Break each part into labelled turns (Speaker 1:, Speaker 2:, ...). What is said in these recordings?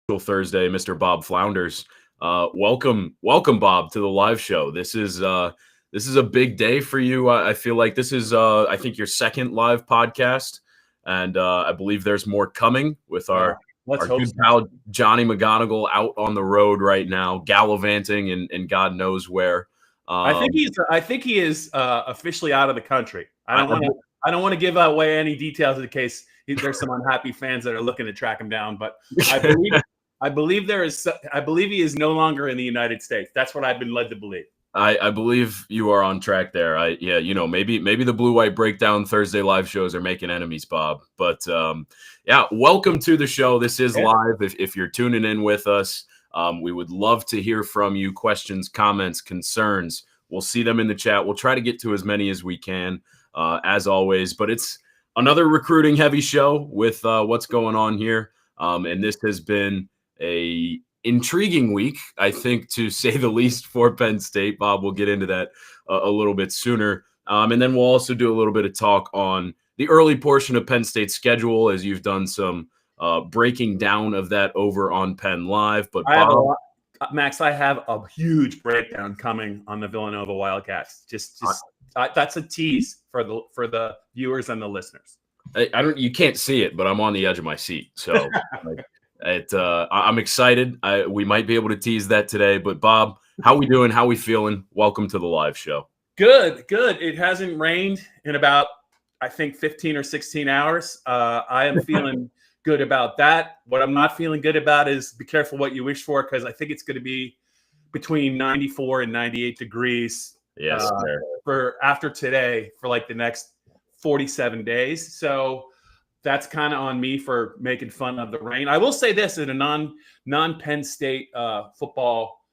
Speaker 1: Thursday, Mr. Bob Flounders. Welcome, Bob, to the live show. This is a big day for you. I feel like this is, I think, your second live podcast, and I believe there's more coming with
Speaker 2: Let's
Speaker 1: our
Speaker 2: hope
Speaker 1: good
Speaker 2: so.
Speaker 1: pal Johnny McGonigal out on the road right now, gallivanting and God knows where.
Speaker 2: I think he is officially out of the country. I don't want to give away any details in case there's some unhappy fans that are looking to track him down. But I believe he is no longer in the United States. That's what I've been led to believe.
Speaker 1: I believe you are on track there. Maybe the Blue White Breakdown Thursday live shows are making enemies, Bob. But welcome to the show. This is live. If you're tuning in with us, we would love to hear from you. Questions, comments, concerns. We'll see them in the chat. We'll try to get to as many as we can, as always. But it's another recruiting heavy show with what's going on here. And this has been a intriguing week, I think, to say the least, for Penn State. Bob, we'll get into that a little bit sooner. And then we'll also do a little bit of talk on the early portion of Penn State's schedule, as you've done some breaking down of that over on Penn Live. But Bob,
Speaker 2: Max, I have a huge breakdown coming on the Villanova Wildcats. That's a tease for the viewers and the listeners.
Speaker 1: You can't see it, but I'm on the edge of my seat. So I'm excited. We might be able to tease that today. But Bob, how we doing? How we feeling? Welcome to the live show.
Speaker 2: Good. It hasn't rained in about, I think, 15 or 16 hours. I am feeling good about that. What I'm not feeling good about is be careful what you wish for, because I think it's going to be between 94 and 98 degrees.
Speaker 1: Yes,
Speaker 2: for after today for like the next 47 days. So that's kind of on me for making fun of the rain. I will say this in a non-Penn State football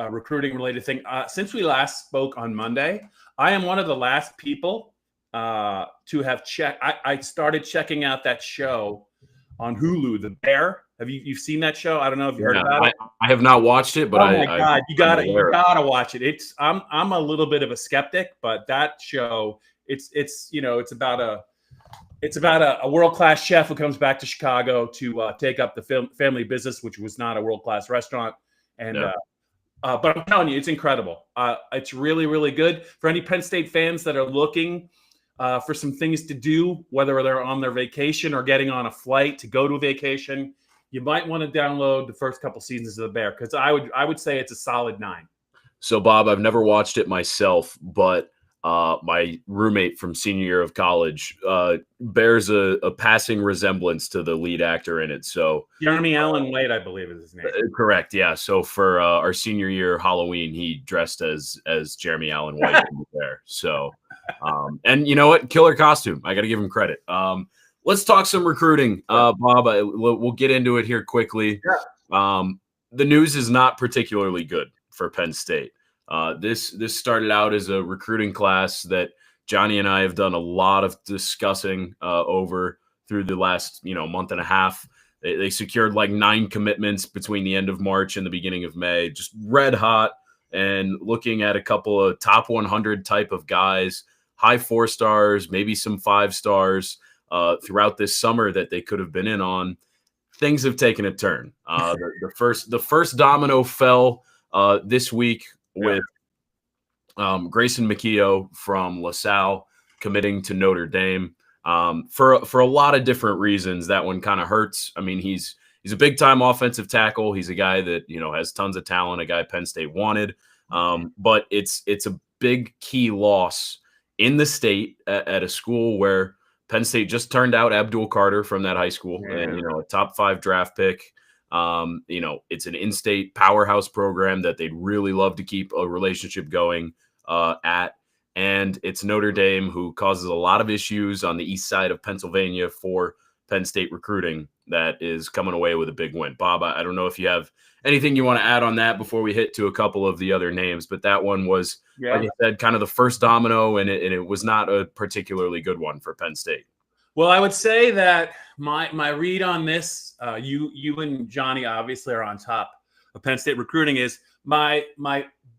Speaker 2: recruiting related thing. Since we last spoke on Monday, I am one of the last people to have checked. I started checking out that show on Hulu, The Bear. Have you've seen that show? I don't know if you heard about it.
Speaker 1: I have not watched it, but
Speaker 2: God, you gotta watch it. I'm a little bit of a skeptic, but that show, it's about a world-class chef who comes back to Chicago to take up the family business, which was not a world-class restaurant. And but I'm telling you, it's incredible. It's really, really good for any Penn State fans that are looking for some things to do, whether they're on their vacation or getting on a flight to go to a vacation. You might want to download the first couple seasons of The Bear, because I would say it's a solid 9.
Speaker 1: So, Bob, I've never watched it myself, but my roommate from senior year of college bears a passing resemblance to the lead actor in it. So
Speaker 2: Jeremy Allen White, I believe, is his name.
Speaker 1: Correct, yeah. So for our senior year Halloween, he dressed as Jeremy Allen White there. So, and you know what? Killer costume. I got to give him credit. Let's talk some recruiting, Bob. We'll get into it here quickly.
Speaker 2: Yeah.
Speaker 1: The news is not particularly good for Penn State. This started out as a recruiting class that Johnny and I have done a lot of discussing over through the last month and a half. They secured like 9 commitments between the end of March and the beginning of May, just red hot, and looking at a couple of top 100 type of guys, high 4 stars, maybe some 5 stars throughout this summer that they could have been in on. Things have taken a turn. The first domino fell this week with Grayson McKeogh from LaSalle committing to Notre Dame for a lot of different reasons. That one kind of hurts. I mean, he's a big time offensive tackle. He's a guy that has tons of talent. A guy Penn State wanted, but it's a big key loss in the state at a school where Penn State just turned out Abdul Carter from that high school, and a top 5 draft pick. It's an in-state powerhouse program that they'd really love to keep a relationship going at. And it's Notre Dame, who causes a lot of issues on the east side of Pennsylvania for Penn State recruiting, that is coming away with a big win. Bob, I don't know if you have anything you want to add on that before we hit to a couple of the other names, but that one was, like I said, kind of the first domino, and it was not a particularly good one for Penn State.
Speaker 2: Well, I would say that my read on this, you and Johnny obviously are on top of Penn State recruiting, is my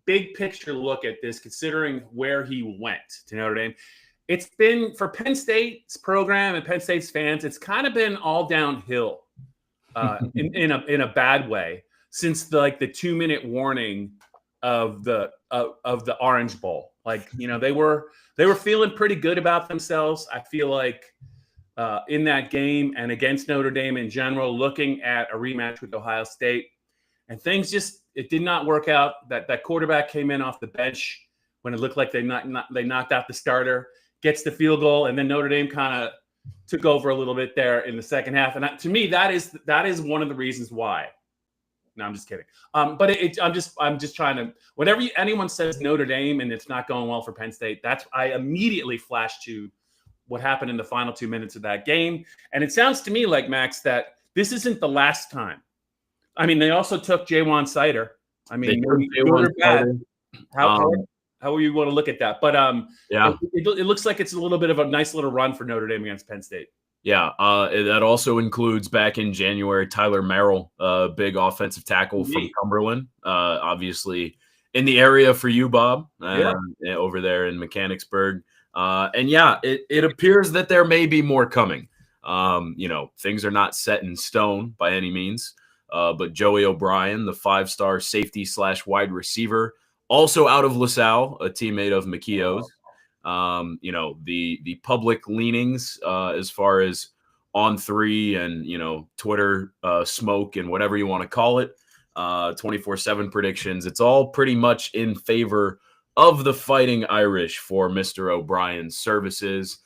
Speaker 2: big picture look at this, considering where he went to Notre Dame. It's been, for Penn State's program and Penn State's fans, it's kind of been all downhill in a bad way since the 2-minute warning of the Orange Bowl. Like, they were feeling pretty good about themselves. I feel like in that game and against Notre Dame in general, looking at a rematch with Ohio State, and things it did not work out. That quarterback came in off the bench when it looked like they knocked out the starter, gets the field goal, and then Notre Dame kind of took over a little bit there in the second half. And to me, that is one of the reasons why. No, I'm just kidding. But I'm just trying to, whenever anyone says Notre Dame and it's not going well for Penn State, I immediately flash to what happened in the final 2 minutes of that game. And it sounds to me like, Max, that this isn't the last time. I mean, they also took Jaywan Sider. I mean, good or bad. How you want to look at that? But it looks like it's a little bit of a nice little run for Notre Dame against Penn State.
Speaker 1: Yeah, that also includes back in January, Tyler Merrill, big offensive tackle from Cumberland, obviously in the area for you, Bob, over there in Mechanicsburg. And it appears that there may be more coming. Things are not set in stone by any means, but Joey O'Brien, the 5-star safety / wide receiver, also out of LaSalle, a teammate of McKeogh's. The public leanings as far as On3 and, Twitter smoke and whatever you want to call it, 24/7 predictions. It's all pretty much in favor of the Fighting Irish for Mr. O'Brien's services.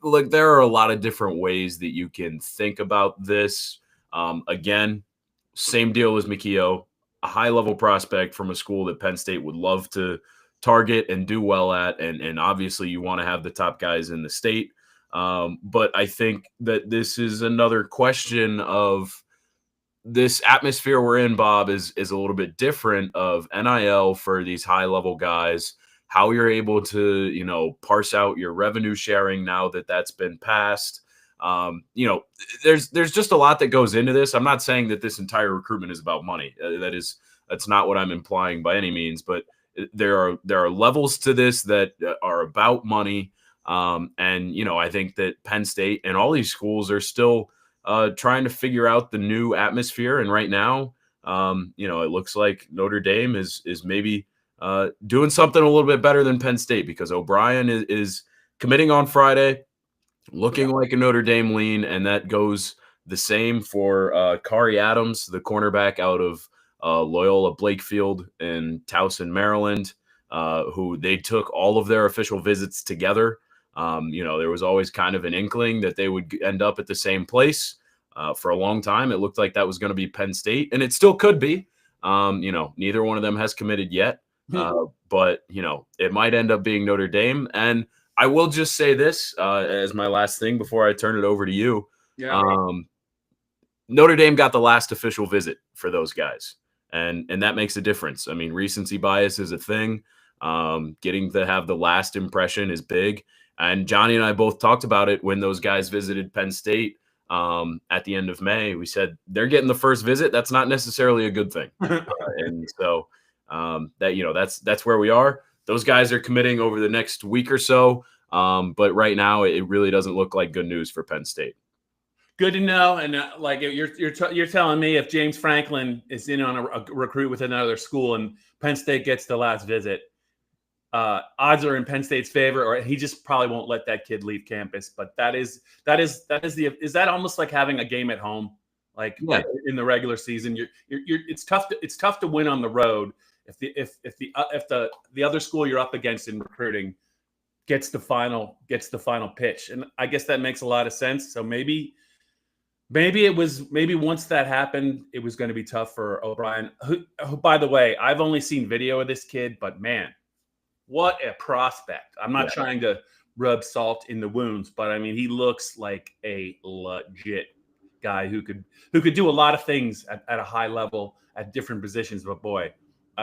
Speaker 1: Look, there are a lot of different ways that you can think about this. Again, same deal as McKeogh, a high-level prospect from a school that Penn State would love to target and do well at, and obviously you want to have the top guys in the state. But I think that this is another question of this atmosphere we're in, Bob, is a little bit different of NIL for these high-level guys, how you're able to, parse out your revenue sharing now that that's been passed. There's just a lot that goes into this. I'm not saying that this entire recruitment is about money. That's not what I'm implying by any means, but there are levels to this that are about money. I think that Penn State and all these schools are still trying to figure out the new atmosphere. And right now, it looks like Notre Dame is maybe doing something a little bit better than Penn State, because O'Brien is committing on Friday, looking like a Notre Dame lean. And that goes the same for Kari Adams, the cornerback out of Loyola Blakefield in Towson, Maryland, who they took all of their official visits together. There was always kind of an inkling that they would end up at the same place. For a long time, it looked like that was going to be Penn State, and it still could be. Neither one of them has committed yet, but it might end up being Notre Dame. And I will just say this as my last thing before I turn it over to you. Yeah. Notre Dame got the last official visit for those guys. And that makes a difference. I mean, recency bias is a thing. Getting to have the last impression is big. And Johnny and I both talked about it when those guys visited Penn State at the end of May. We said they're getting the first visit. That's not necessarily a good thing. And so that's where we are. Those guys are committing over the next week or so. But right now, it really doesn't look like good news for Penn State.
Speaker 2: Good to know. And you're telling me if James Franklin is in on a recruit with another school and Penn State gets the last visit, odds are in Penn State's favor, or he just probably won't let that kid leave campus. But is that almost like having a game at home, like in the regular season? It's tough to win on the road if the other school you're up against in recruiting gets the final pitch. And I guess that makes a lot of sense. So maybe once that happened, it was going to be tough for O'Brien. Who, by the way, I've only seen video of this kid, but man, what a prospect. I'm not trying to rub salt in the wounds, but I mean, he looks like a legit guy who could do a lot of things at a high level at different positions. But boy,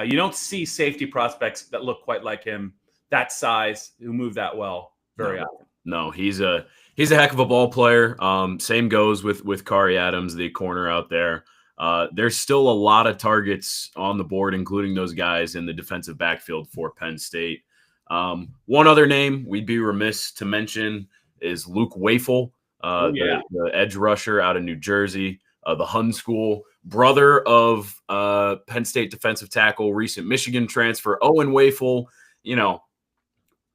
Speaker 2: you don't see safety prospects that look quite like him, that size, who move that well very often.
Speaker 1: No, he's a heck of a ball player. Same goes with Kari Adams, the corner out there. There's still a lot of targets on the board, including those guys in the defensive backfield for Penn State. One other name we'd be remiss to mention is Luke Wafel, the edge rusher out of New Jersey. the Hun School, brother of Penn State defensive tackle, recent Michigan transfer, Owen Wafel.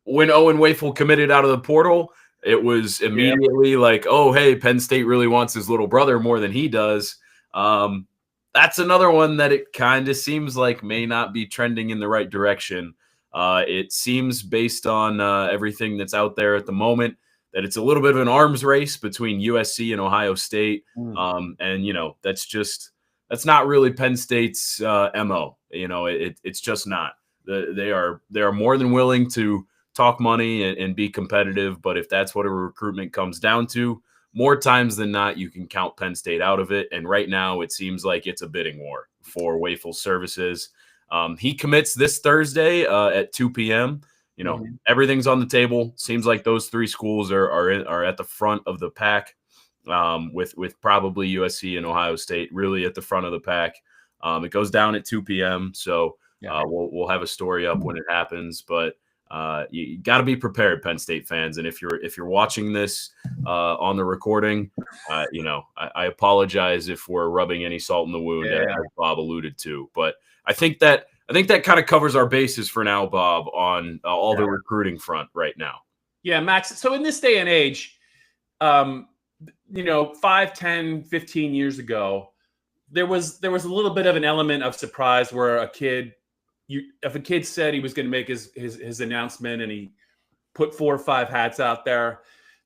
Speaker 1: When Owen Wafel committed out of the portal, it was immediately like, oh, hey, Penn State really wants his little brother more than he does. That's another one that it kind of seems like may not be trending in the right direction. It seems based on everything that's out there at the moment that it's a little bit of an arms race between USC and Ohio State. And, that's not really Penn State's MO. It's just not. They are more than willing to talk money and be competitive. But if that's what a recruitment comes down to, more times than not, you can count Penn State out of it. And right now it seems like it's a bidding war for Wafel's services. He commits this Thursday at 2 p.m. Everything's on the table. Seems like those three schools are at the front of the pack, with probably USC and Ohio State really at the front of the pack. It goes down at 2 p.m. So we'll have a story up when it happens. But you got to be prepared, Penn State fans. And if you're watching this on the recording, I apologize if we're rubbing any salt in the wound, as Bob alluded to. But I think that kind of covers our bases for now, Bob, on all the recruiting front right now.
Speaker 2: Yeah, Max. So in this day and age, 5, 10, 15 years ago, there was a little bit of an element of surprise where if a kid said he was going to make his announcement and he put 4 or 5 hats out there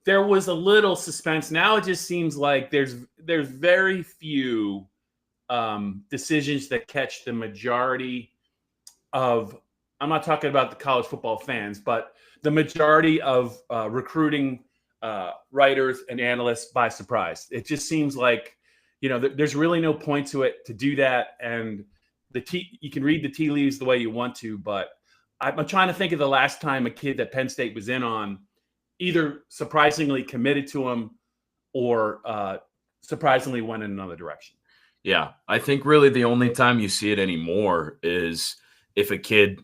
Speaker 2: was a little suspense. Now it just seems like there's very few decisions that catch the majority of, I'm not talking about the college football fans, but the majority of recruiting writers and analysts by surprise. It just seems like, there's really no point to it to do that. And you can read the tea leaves the way you want to, but I'm trying to think of the last time a kid that Penn State was in on either surprisingly committed to him or surprisingly went in another direction.
Speaker 1: Yeah, I think really the only time you see it anymore is if a kid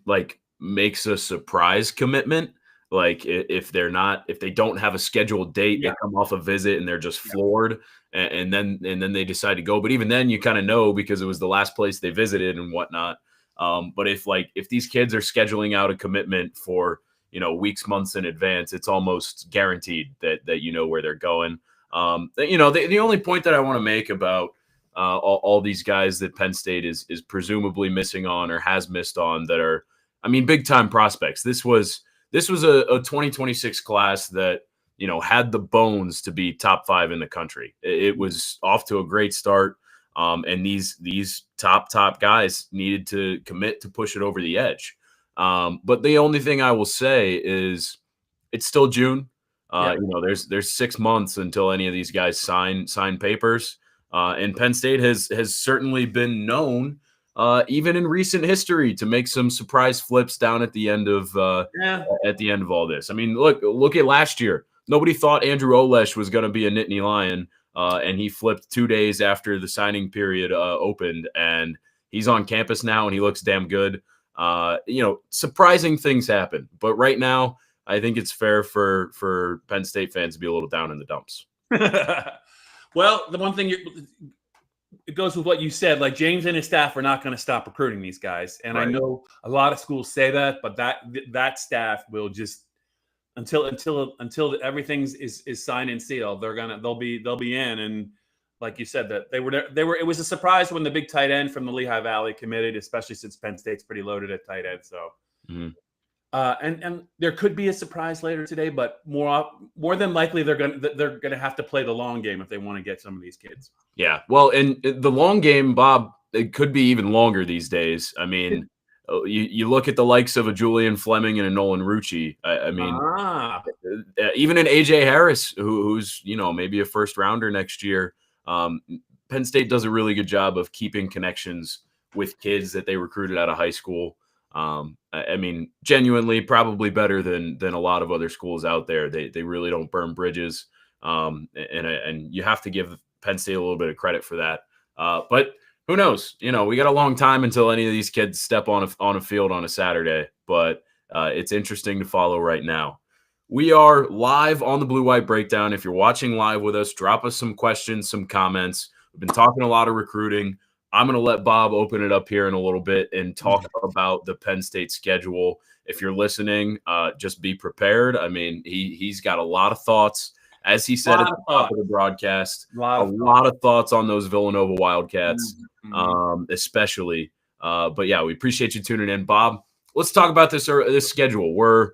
Speaker 1: makes a surprise commitment. Like if they don't have a scheduled date, they come off a visit and they're just floored, and then they decide to go. But even then, you kind of know because it was the last place they visited and whatnot. But if these kids are scheduling out a commitment for weeks, months in advance, it's almost guaranteed that where they're going. The only point that I want to make about all these guys that Penn State is presumably missing on or has missed on that are, big time prospects. This was a 2026 class that, had the bones to be top 5 in the country. It was off to a great start. And these top guys needed to commit to push it over the edge. But the only thing I will say is it's still June. There's 6 months until any of these guys sign papers. And Penn State has certainly been known, even in recent history, to make some surprise flips down at the end of all this. Look at last year. Nobody thought Andrew Olesh was going to be a Nittany Lion, and he flipped 2 days after the signing period opened, and he's on campus now, and he looks damn good. Surprising things happen, but right now, I think it's fair for Penn State fans to be a little down in the dumps.
Speaker 2: Well, the one thing it goes with what you said. Like James and his staff are not going to stop recruiting these guys, and right. I know a lot of schools say that, but that staff will just until everything is signed and sealed. They'll be in, and like you said, that they were. It was a surprise when the big tight end from the Lehigh Valley committed, especially since Penn State's pretty loaded at tight end. So. Mm-hmm. And there could be a surprise later today, but more than likely they're gonna have to play the long game if they want to get some of these kids. Yeah, well, and the long game, Bob, it could be even longer these days. You look at the likes of a Julian Fleming and a Nolan Rucci. Even an AJ Harris, who's maybe a first rounder next year. Penn State does a really good job of keeping connections with kids that they recruited out of high school. Genuinely probably better than a lot of other schools out there. They really don't burn bridges. And you have to give Penn State a little bit of credit for that. But who knows? We got a long time until any of these kids step on a field on a Saturday, but it's interesting to follow right now. We are live on the Blue White Breakdown. If you're watching live with us, drop us some questions, some comments.
Speaker 1: We've been talking a lot of recruiting. I'm going to let Bob open it up here in a little bit and talk about the Penn State schedule. If you're listening, just be prepared. I mean, he's got a lot of thoughts. As he said at the top of the broadcast, a lot of thoughts on those Villanova Wildcats, especially. But yeah, we appreciate you tuning in, Bob. Let's talk about this schedule. We're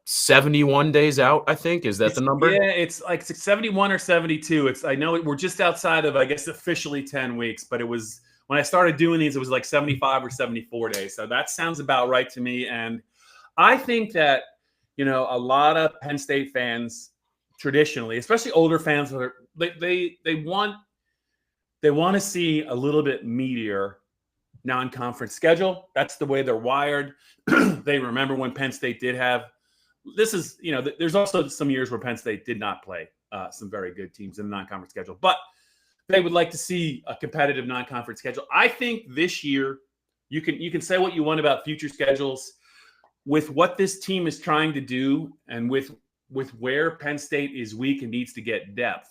Speaker 1: 71 days out, I think. Is that the number?
Speaker 2: Yeah, it's like 71 or 72. I know we're just outside of, I guess, officially 10 weeks, but it was when I started doing these, it was like 75 or 74 days. So that sounds about right to me. And I think that, a lot of Penn State fans traditionally, especially older fans, they want to see a little bit meatier non-conference schedule. That's the way they're wired. They remember when Penn State did have this is, there's also some years where Penn State did not play some very good teams in the non-conference schedule, but they would like to see a competitive non-conference schedule. I think this year you can say what you want about future schedules. With what this team is trying to do and with where Penn State is weak and needs to get depth,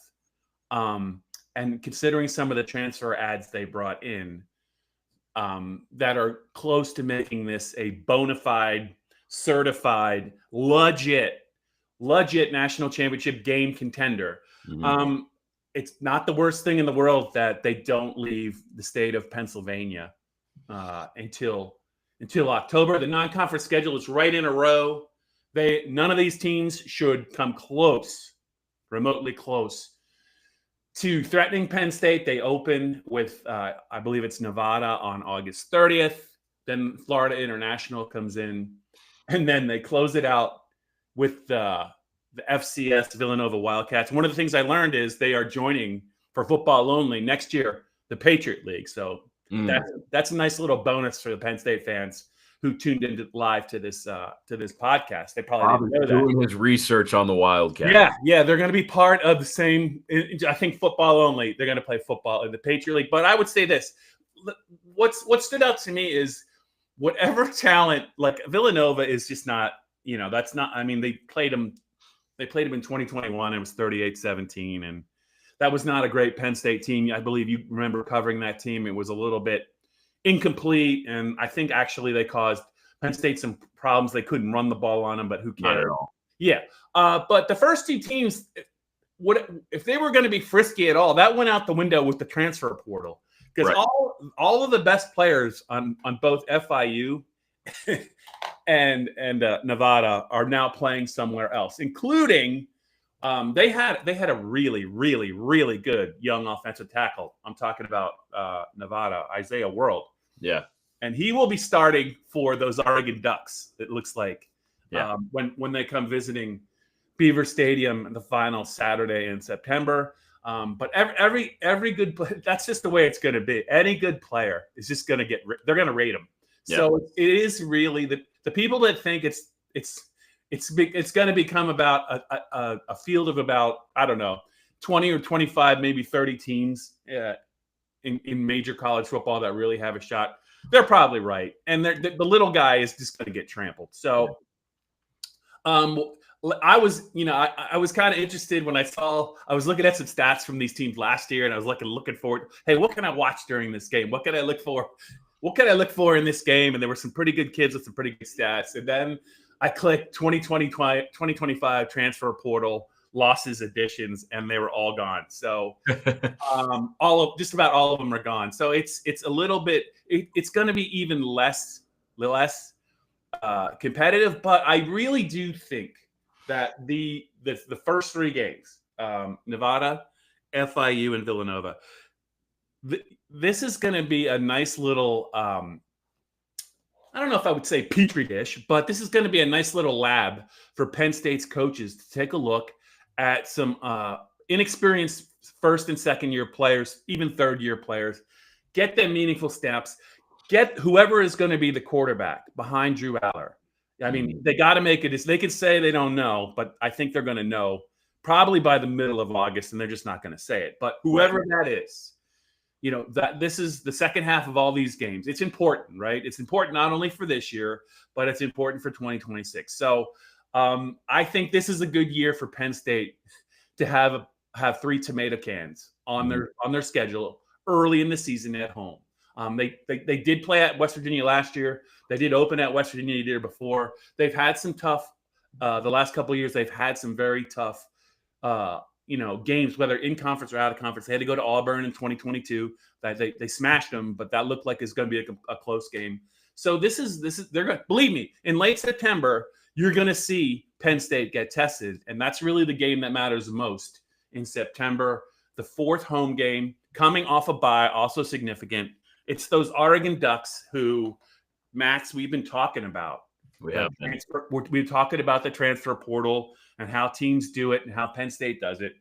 Speaker 2: and considering some of the transfer ads they brought in that are close to making this a bona fide, certified, legit national championship game contender. It's not the worst thing in the world that they don't leave the state of Pennsylvania until October. The non-conference schedule is right in a row. None of these teams should come remotely close to threatening Penn State. They open with, I believe it's Nevada on August 30th. Then Florida International comes in, and then they close it out with the FCS Villanova Wildcats. One of the things I learned is they are joining for football only next year the Patriot League. So that's a nice little bonus for the Penn State fans who tuned in live to this podcast. They probably didn't know that.
Speaker 1: Doing his research on the Wildcats.
Speaker 2: Yeah, they're going to be part of the same. I think football only. They're going to play football in the Patriot League. But I would say this: what stood out to me is whatever talent, like Villanova is just not. That's not. I mean, they played them. They played them in 2021. It was 38-17, and that was not a great Penn State team. I believe you remember covering that team. It was a little bit incomplete, and I think actually they caused Penn State some problems. They couldn't run the ball on them, but who cares?
Speaker 1: Not at all.
Speaker 2: Yeah. But the first two teams, if they were going to be frisky at all, that went out the window with the transfer portal, because all of the best players on both FIU and Nevada are now playing somewhere else, including they had a really, really, really good young offensive tackle. I'm talking about Nevada, Isaiah World.
Speaker 1: Yeah.
Speaker 2: And he will be starting for those Oregon Ducks, it looks like, when they come visiting Beaver Stadium the final Saturday in September. But every good player, that's just the way it's going to be. Any good player is just going to they're going to rate them. Yeah. So it is really the people that think it's going to become about a field of about, I don't know, 20 or 25, maybe 30 teams in major college football that really have a shot. They're probably right. And the little guy is just going to get trampled. So I was kind of interested when I was looking at some stats from these teams last year, and I was looking forward. Hey, what can I watch during this game? What can I look for? What can I look for in this game? And there were some pretty good kids with some pretty good stats. And then I clicked 2025 transfer portal losses, additions, and they were all gone. So just about all of them are gone. So it's a little bit. It's going to be even less competitive. But I really do think that the first three games, Nevada, FIU, and Villanova, this is going to be a nice little. I don't know if I would say petri dish, but this is going to be a nice little lab for Penn State's coaches to take a look at some inexperienced first and second year players, even third year players, get them meaningful snaps, get whoever is going to be the quarterback behind Drew Aller. I mean, they got to make it. They could say they don't know, but I think they're going to know probably by the middle of August, and they're just not going to say it. But whoever that is, that this is the second half of all these games. It's important, right? It's important not only for this year, but it's important for 2026. So I think this is a good year for Penn State to have three tomato cans on their schedule early in the season at home. They did play at West Virginia last year. They did open at West Virginia the year before. They've had some tough the last couple of years. They've had some very tough games, whether in conference or out of conference. They had to go to Auburn in 2022. That they smashed them, but that looked like it's going to be a close game. So this is they're going to, believe me, in late September you're going to see Penn State get tested, and that's really the game that matters the most in September. The fourth home game coming off a bye, also significant. It's those Oregon Ducks who, Max, we've been talking about. We're talking about the transfer portal and how teams do it and how Penn State does it.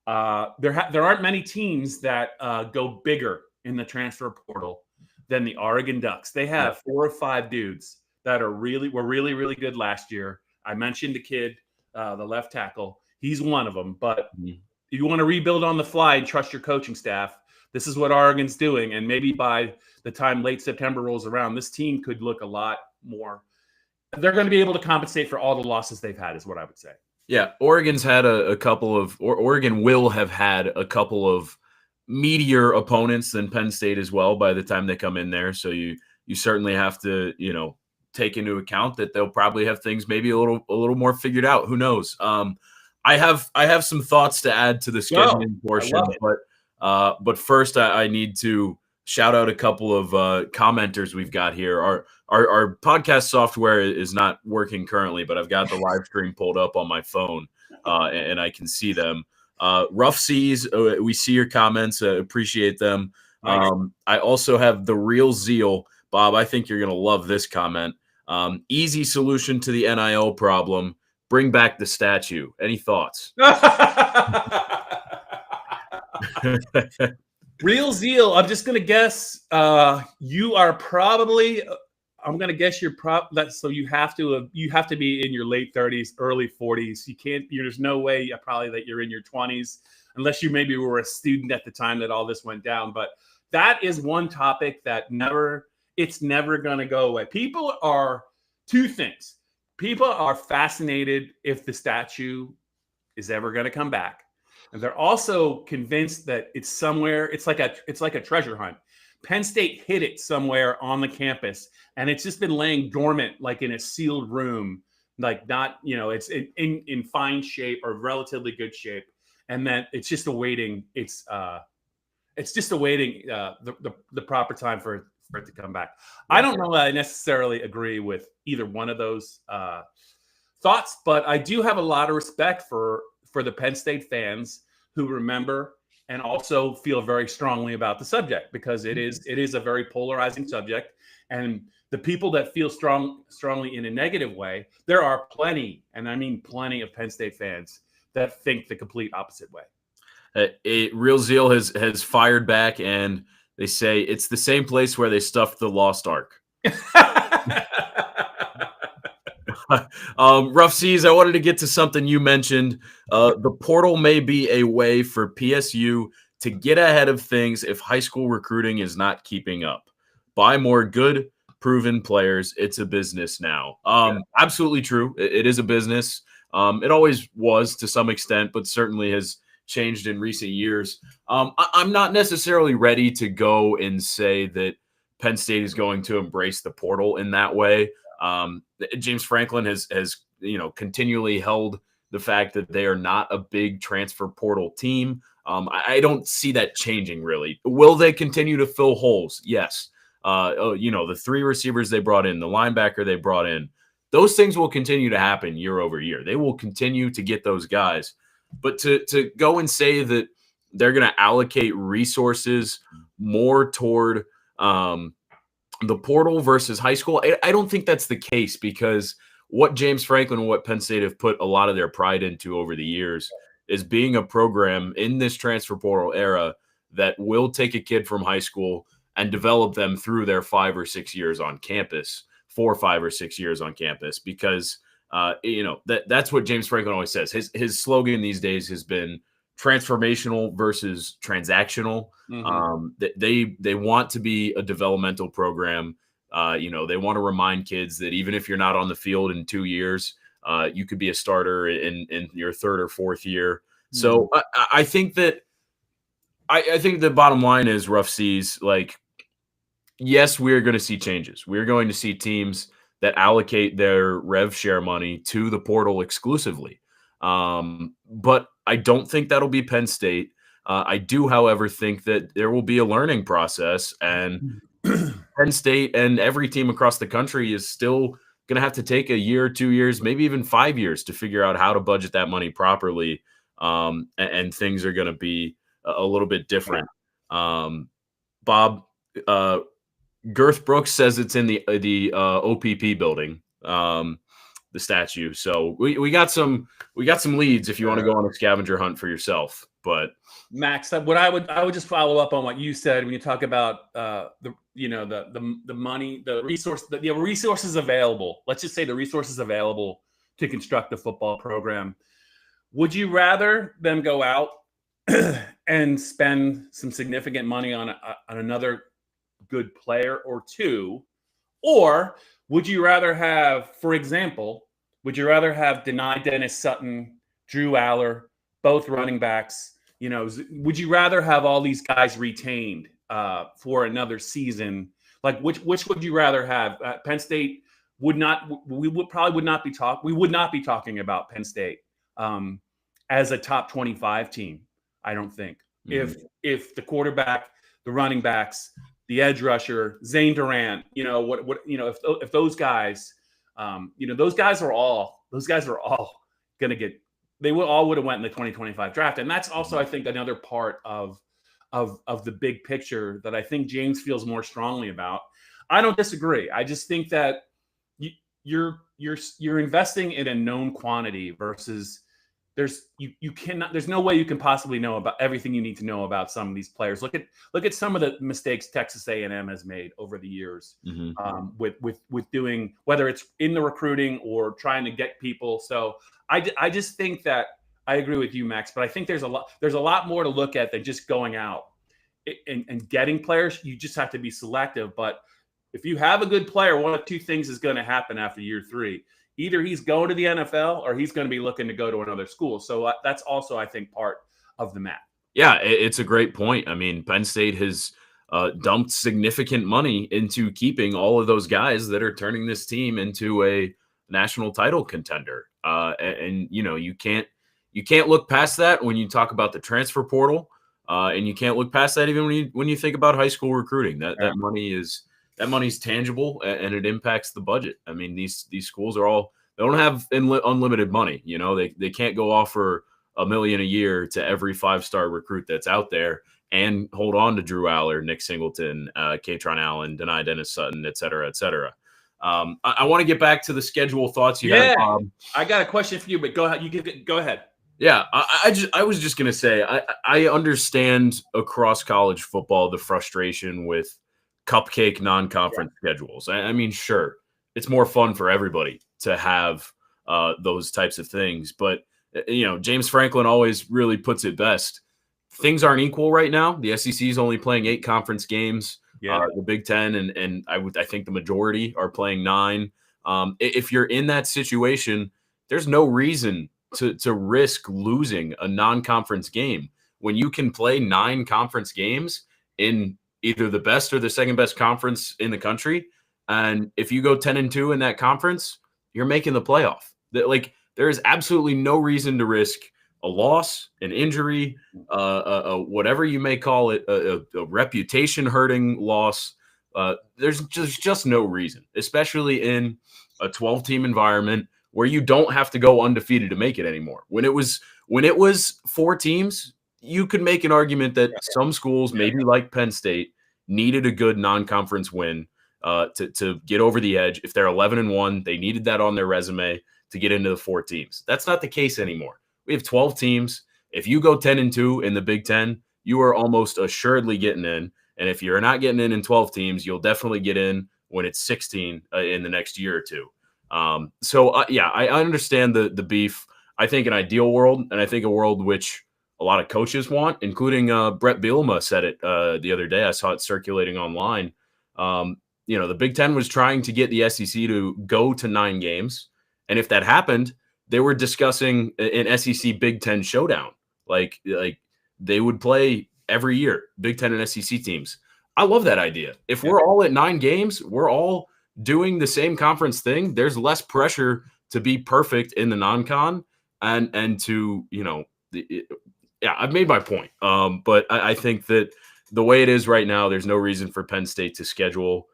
Speaker 2: There aren't many teams that go bigger in the transfer portal than the Oregon Ducks. They have 4 or 5 dudes that were really good last year. I mentioned the kid, the left tackle. He's one of them. But if you want to rebuild on the fly and trust your coaching staff, this is what Oregon's doing. And maybe by the time late September rolls around, this team could look a lot more. They're going to be able to compensate for all the losses they've had, is what I would say.
Speaker 1: Yeah, Oregon's had Oregon will have had a couple of meatier opponents than Penn State as well by the time they come in there. So you certainly have to, take into account that they'll probably have things maybe a little more figured out. Who knows? I have some thoughts to add to the scheduling portion, but first I need to shout out a couple of commenters we've got here. Our podcast software is not working currently, but I've got the live stream pulled up on my phone, and I can see them. Rough Seas, we see your comments. Appreciate them. Nice. I also have The Real Zeal. Bob, I think you're going to love this comment. Easy solution to the NIL problem. Bring back the statue. Any thoughts?
Speaker 2: Real Zeal, I'm just going to guess you are probably – I'm going to guess you're so you have to be in your late 30s, early 40s. You can't. There's no way probably that you're in your 20s, unless you maybe were a student at the time that all this went down. But that is one topic that it's never going to go away. People are two things. People are fascinated if the statue is ever going to come back, and they're also convinced that it's somewhere. It's like a treasure hunt. Penn State hid it somewhere on the campus, and it's just been laying dormant, like in a sealed room, like not, it's in fine shape or relatively good shape, and then it's just awaiting. It's just awaiting the proper time for it to come back. I don't know that I necessarily agree with either one of those thoughts, but I do have a lot of respect for the Penn State fans who remember and also feel very strongly about the subject, because it is a very polarizing subject. And the people that feel strongly in a negative way, there are plenty, and I mean plenty, of Penn State fans that think the complete opposite way.
Speaker 1: Real Zeal has fired back, and they say it's the same place where they stuffed the Lost Ark. Rough Seas, I wanted to get to something you mentioned. The portal may be a way for PSU to get ahead of things if high school recruiting is not keeping up. Buy more good, proven players. It's a business now. Absolutely true. It is a business. It always was to some extent, but certainly has changed in recent years. I'm not necessarily ready to go and say that Penn State is going to embrace the portal in that way. James Franklin has continually held the fact that they are not a big transfer portal team. I don't see that changing really. Will they continue to fill holes? Yes. The 3 receivers they brought in, the linebacker they brought in, those things will continue to happen year over year. They will continue to get those guys. But to go and say that they're going to allocate resources more toward the portal versus high school, I don't think that's the case, because what James Franklin and what Penn State have put a lot of their pride into over the years is being a program in this transfer portal era that will take a kid from high school and develop them through their 5 or 6 years on campus, 4, 5, or 6 years on campus, because that's what James Franklin always says. His slogan these days has been transformational versus transactional. Mm-hmm. They want to be a developmental program. They want to remind kids that even if you're not on the field in 2 years, you could be a starter in your 3rd or 4th year. Mm-hmm. So I think that I think the bottom line is rough seas. Like, yes, we're going to see changes. We're going to see teams that allocate their rev share money to the portal exclusively. But I don't think that'll be Penn State. I do, however, think that there will be a learning process, and Penn State and every team across the country is still going to have to take a year, 2 years, maybe even 5 years to figure out how to budget that money properly. And things are going to be a little bit different. Bob, Girth Brooks says it's in the OPP building, the statue. So we got some leads if you want to go on a scavenger hunt for yourself. But
Speaker 2: Max, what I would just follow up on what you said when you talk about the money, the resources available. Let's just say the resources available to construct a football program. Would you rather them go out and spend some significant money on another good player or two, or would you rather have, for example, Denai Dennis Sutton, Drew Aller, both running backs? Would you rather have all these guys retained for another season? Like, which would you rather have? Penn State we would not be talking about Penn State as a top 25 team. I don't think if the quarterback, the running backs, the edge rusher, Zane Durant, if those guys, those guys are all going to get. They would have went in the 2025 draft. And that's also, I think, another part of the big picture that I think James feels more strongly about. I don't disagree. I just think that you're investing in a known quantity versus there's no way you can possibly know about everything you need to know about some of these players. Look at some of the mistakes Texas A&M has made over the years with doing, whether it's in the recruiting or trying to get people. So I just think that I agree with you, Max, but I think there's a lot more to look at than just going out and getting players. You just have to be selective. But if you have a good player, one of two things is going to happen after year 3. Either he's going to the NFL or he's going to be looking to go to another school. So that's also, I think, part of the math.
Speaker 1: Yeah, it's a great point. I mean, Penn State has dumped significant money into keeping all of those guys that are turning this team into a national title contender. And you can't look past that when you talk about the transfer portal, and you can't look past that even when you think about high school recruiting. That money's tangible and it impacts the budget. I mean, these schools they don't have unlimited money. They can't go offer $1 million a year to every 5-star recruit that's out there and hold on to Drew Aller, Nick Singleton, Katron Allen, Denai Dennis Sutton, et cetera, et cetera. I want to get back to the schedule thoughts you had, Bob.
Speaker 2: I got a question for you, but go ahead. Go ahead.
Speaker 1: Yeah, I was just gonna say I understand across college football the frustration with cupcake non-conference schedules. I mean, sure, it's more fun for everybody to have those types of things, but James Franklin always really puts it best. Things aren't equal right now. The SEC is only playing 8 conference games. The Big Ten and I think the majority are playing 9. If you're in that situation, there's no reason to risk losing a non-conference game when you can play 9 conference games in either the best or the second best conference in the country. And if you go 10-2 in that conference, you're making the playoff. There is absolutely no reason to risk a loss, an injury, whatever you may call it, a reputation hurting loss. There's just no reason, especially in a 12-team environment where you don't have to go undefeated to make it anymore. When it was 4 teams, you could make an argument that some schools, maybe like Penn State, needed a good non-conference win to get over the edge. If they're 11-1, they needed that on their resume to get into the 4 teams. That's not the case anymore. We have 12 teams. If you go 10-2 in the Big Ten, you are almost assuredly getting in. And if you're not getting in 12 teams, you'll definitely get in when it's 16 in the next year or two. I understand the beef. I think an ideal world, and I think a world which a lot of coaches want, including Brett Bielema said it the other day. I saw it circulating online. The Big Ten was trying to get the SEC to go to 9 games. And if that happened, they were discussing an SEC Big Ten showdown. Like they would play every year, Big Ten and SEC teams. I love that idea. If we're all at 9 games, we're all doing the same conference thing. There's less pressure to be perfect in the non-con and to, I've made my point. But I think that the way it is right now, there's no reason for Penn State to schedule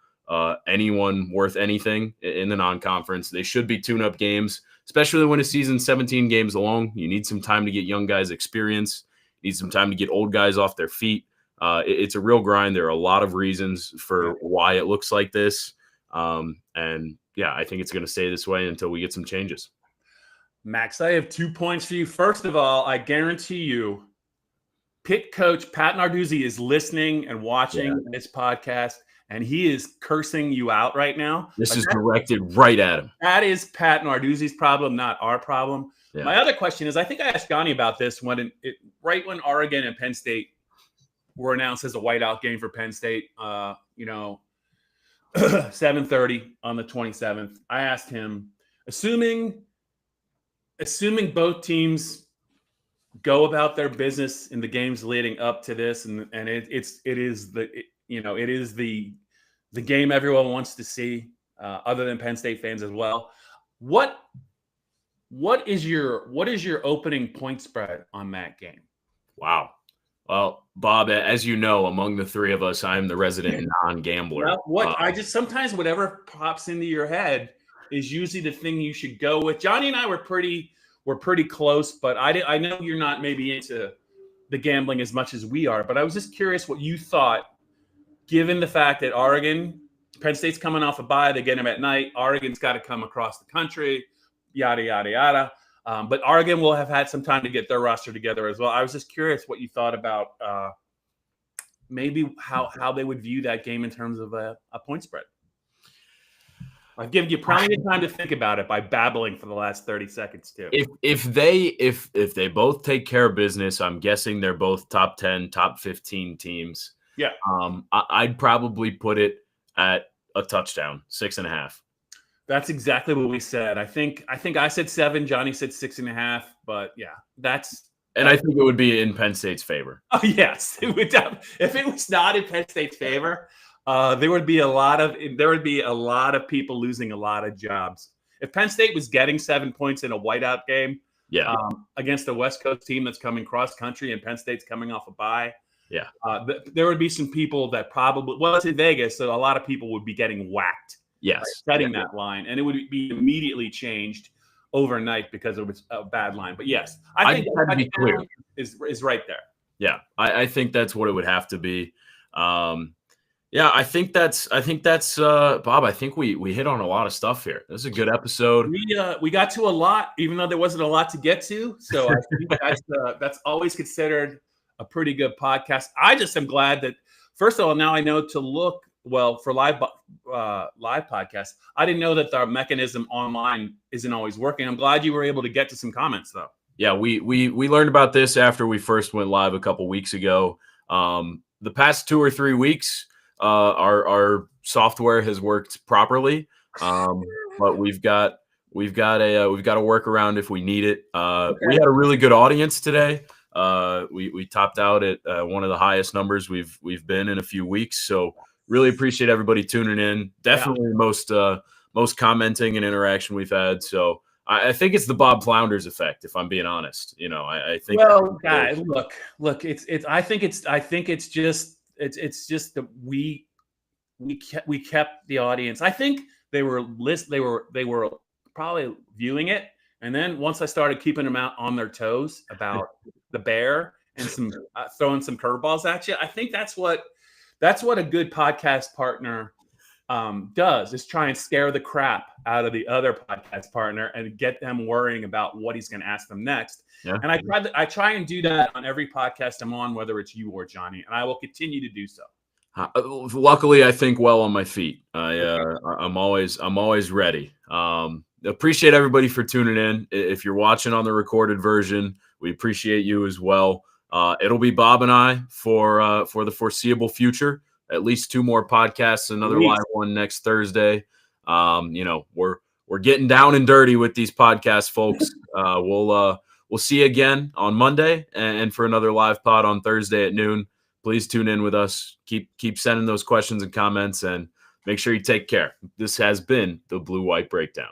Speaker 1: anyone worth anything in the non-conference. They should be tune-up games, especially when a season's 17 games long. You need some time to get young guys experience. You need some time to get old guys off their feet. It's a real grind. There are a lot of reasons for why it looks like this. I think it's going to stay this way until we get some changes.
Speaker 2: Max, I have 2 points for you. First of all, I guarantee you, Pitt coach Pat Narduzzi is listening and watching this podcast, and he is cursing you out right now.
Speaker 1: This is directed right at him.
Speaker 2: That is Pat Narduzzi's problem, not our problem. Yeah. My other question is, I think I asked Johnny about this when when Oregon and Penn State were announced as a whiteout game for Penn State, 7:30 on the 27th. I asked him, assuming both teams go about their business in the games leading up to this, and it is the game everyone wants to see, other than Penn State fans as well. What is your opening point spread on that game?
Speaker 1: Wow. Well, Bob, as you know, among the three of us, I'm the resident non-gambler.
Speaker 2: Well, sometimes whatever pops into your head is usually the thing you should go with. Johnny and I were pretty close, but I know you're not maybe into the gambling as much as we are. But I was just curious what you thought, given the fact that Penn State's coming off a bye, they get them at night. Oregon's got to come across the country, yada yada yada. But Oregon will have had some time to get their roster together as well. I was just curious what you thought about maybe how they would view that game in terms of a point spread. I've given you plenty of time to think about it by babbling for the last 30 seconds too.
Speaker 1: If they both take care of business, I'm guessing they're both top 10, top 15 teams.
Speaker 2: Yeah.
Speaker 1: I'd probably put it at a touchdown, 6.5.
Speaker 2: That's exactly what we said. I think I said 7. Johnny said 6.5. But yeah,
Speaker 1: I think it would be in Penn State's favor.
Speaker 2: Oh yes, it would. If it was not in Penn State's favor, there would be a lot of people losing a lot of jobs. If Penn State was getting 7 points in a whiteout game, against a West Coast team that's coming cross country, and Penn State's coming off a bye, there would be some people that probably it's in Vegas, so a lot of people would be getting whacked.
Speaker 1: Yes,
Speaker 2: setting that line, and it would be immediately changed overnight because it was a bad line. But yes, I think that be clear is right there.
Speaker 1: Yeah, I think that's what it would have to be. I think that's Bob. I think we hit on a lot of stuff here. This is a good episode.
Speaker 2: We got to a lot, even though there wasn't a lot to get to. So I think that's always considered a pretty good podcast. I just am glad that, first of all, now I know to look. Well, for live podcasts, I didn't know that the mechanism online isn't always working. I'm glad you were able to get to some comments, though.
Speaker 1: Yeah, we learned about this after we first went live a couple weeks ago. The past 2 or 3 weeks, our software has worked properly, but we've got a workaround if we need it. We had a really good audience today. We topped out at one of the highest numbers we've been in a few weeks. So. Really appreciate everybody tuning in. Definitely the most commenting and interaction we've had. So I think it's the Bob Flounders effect, if I'm being honest. I think.
Speaker 2: Well, guys, look. I think it's just that we kept the audience. I think they were probably viewing it, and then once I started keeping them out on their toes about the Bear and some throwing some curveballs at you, I think that's what a good podcast partner does, is try and scare the crap out of the other podcast partner and get them worrying about what he's going to ask them next. Yeah. And I try and do that on every podcast I'm on, whether it's you or Johnny, and I will continue to do so.
Speaker 1: Luckily, I think well on my feet. I'm always ready. Appreciate everybody for tuning in. If you're watching on the recorded version, we appreciate you as well. It'll be Bob and I for the foreseeable future. At least 2 more podcasts, another live one next Thursday. We're getting down and dirty with these podcasts, folks. We'll see you again on Monday and for another live pod on Thursday at noon. please tune in with us. Keep sending those questions and comments, and make sure you take care. This has been the Blue White Breakdown.